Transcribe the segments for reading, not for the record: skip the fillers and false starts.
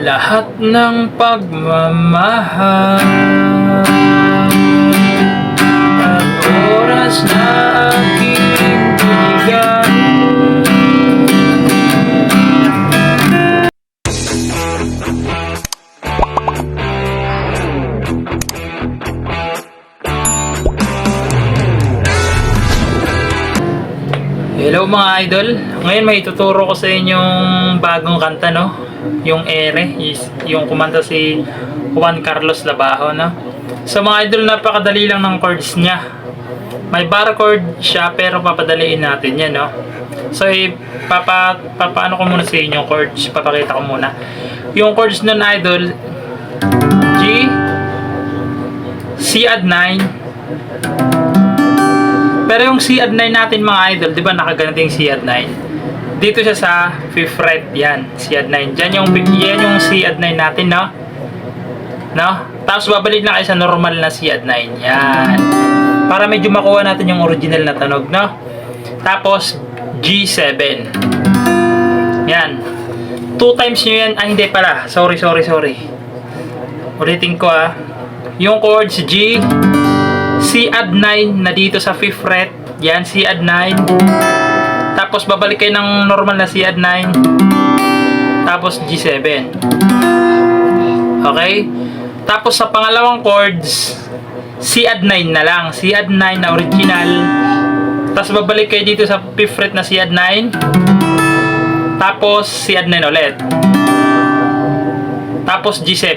Lahat ng pagmamahal at oras na aking binigay. Hello mga idol, ngayon may tuturo ko sa inyong bagong kanta, no? Yung Ere, yung kumanta si Juan Carlos Labajo, no? So mga idol, napakadali lang ng chords niya. May bar chord siya pero papadaliin natin yan, no? So papaano ko muna sa inyo yung chords, papakita ko muna. Yung chords nun idol, G, C add 9. Pero yung C add 9 natin mga idol, di ba nakaganito yung C add 9? Dito siya sa 5th fret, yan, C add 9. Yan yung C add 9 natin, no? No? Tapos babalik na kayo sa normal na C add 9. Yan. Para medyo makuha natin yung original na tunog, no? Tapos G7. Yan. 2 times nyo yan. Ay, hindi pala. Sorry. Ulitin ko yung chords G, C add 9 na dito sa 5th fret. Yan, C add 9. Tapos babalik kayo ng normal na C add 9. Tapos G7. Okay? Tapos sa pangalawang chords, C add 9 na lang. C add 9 na original. Tapos babalik kayo dito sa 5th fret na C add 9. Tapos C add 9 ulit. Tapos G7.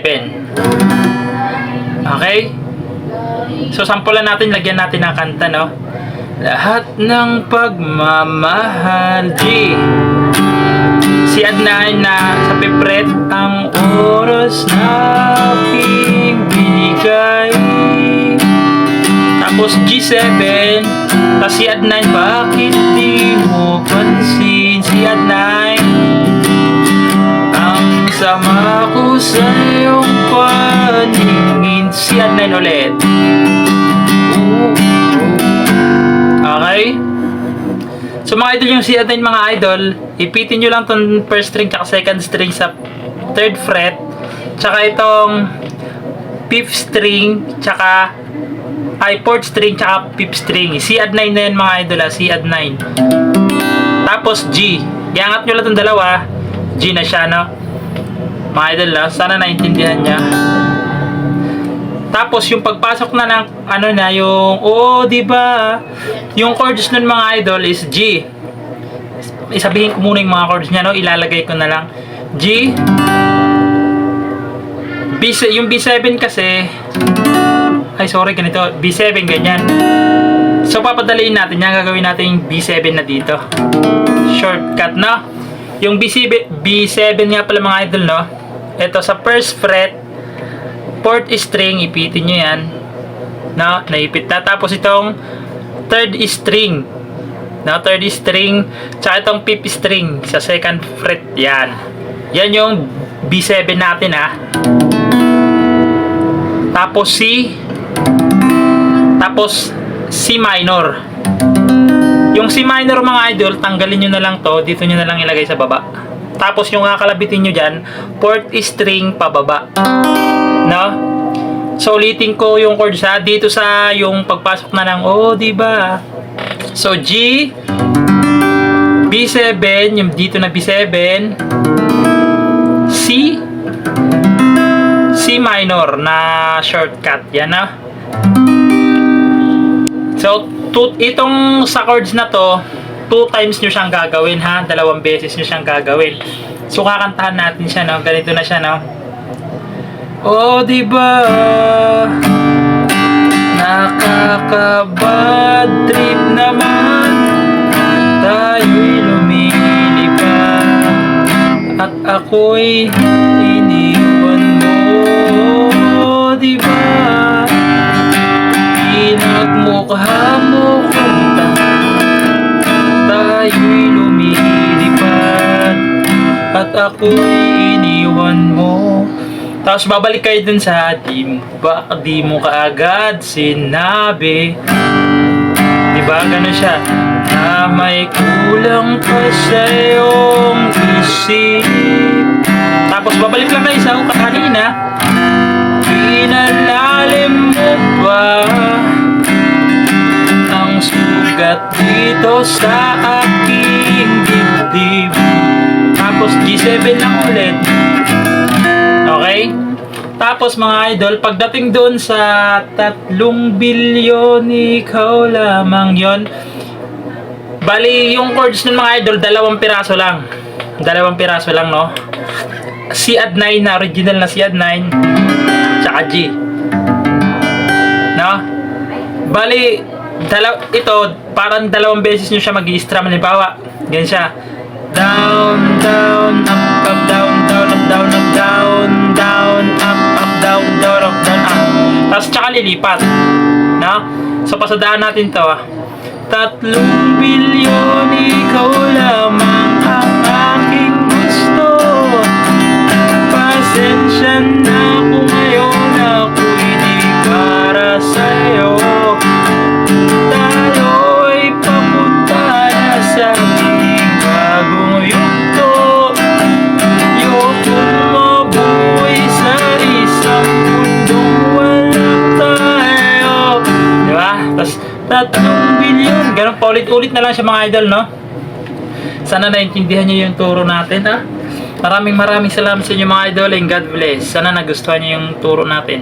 Okay? So sampulan natin, lagyan natin ng kanta, no? Lahat ng pagmamahal, G, C add 9 na sa 5th fret, ang oras na aking binigay. Tapos G7, tapos C add 9, bakit di mo pansin? C add 9, ang sama ko sa iyong paningin. C add 9 ulit. Okay? So mga idol, yung C add 9 mga idol, ipitin nyo lang tong first string tsaka second string sa 3rd fret, tsaka itong 5th string tsaka 4th string tsaka 5th string. C add 9 na yan mga idol, C add 9. Tapos G, iangat nyo lang itong dalawa, G na siya, no? Mga idol, sana naintindihan niya. Tapos yung pagpasok na ng ano na yung di ba? Yung chords nun mga idol is G. Isabihin ko muna yung mga chords niya, no? Ilalagay ko na lang G. Yung B7 kasi ganito, B7 ganyan. So papadaliin natin yan, gagawin natin yung B7 na dito. Shortcut, no? Yung B7 nga pala mga idol, no? Ito sa 1st fret, 4th string, ipitin nyo yan, no? Naipit na. Tapos itong 3rd string, no? 3rd string, tsaka itong 5th string sa 2nd fret, yan. Yan yung B7 natin, Tapos C, tapos C minor. Yung C minor mga idol, tanggalin nyo na lang to, dito nyo na lang ilagay sa baba. Tapos yung kakalabitin nyo dyan, 4th string pababa, no? So ulitin ko yung chords dito sa yung pagpasok na ng di ba? So G, B7, yung dito na B7, C, C minor na shortcut, yan, na. So itong sa chords na to, 2 times nyo siyang gagawin, 2 beses nyo siyang gagawin. So kakantahan natin siya, no? Ganito na siya, no? Di ba? Nakaka-bad trip naman, tayo'y lumilipad at ako'y iniwan mo. Di ba? Pinagmukha mo kung tayo'y lumilipad at ako'y iniwan mo. Tapos babalik kayo dun sa di mo kaagad sinabi. Diba? Ganun siya. Na may kulang pa sa iyong isip. Tapos babalik lang tayo sa ukat kanina. Pinalalim mo ba ang sugat dito sa aking dibdib? Tapos G7 lang ulit. Okay? Tapos mga idol, pagdating doon sa 3 bilyon, ikaw lamang yon. Bali, yung chords ng mga idol, 2 piraso lang. 2 piraso lang, no? C add 9 na, original na C add 9. Tsaka G. No? Bali, ito, parang 2 beses nyo siya mag-i-strum. Halimbawa, ganyan siya. Down, down, up, up, down, down, up, down, up, down, down, up, up, down, down, up, down, up. Tapos tsaka lilipat. No? So, pasadaan natin to. 3 bilyon, ikaw lamang ang aking gusto. Pasensya na kung ngayon ako'y di para sa'yo. Tayo'y papunta na sa ating bagong yugto. Ayokong mabuhay sa isang mundong walang tayo. Diba? Tapos 3 bilyon. Ganun pa ulit-ulit na lang siya mga idol, no? Sana naintindihan niyo yung turo natin, ha? Maraming salamat sa inyo mga idol, and God bless. Sana nagustuhan niyo yung turo natin.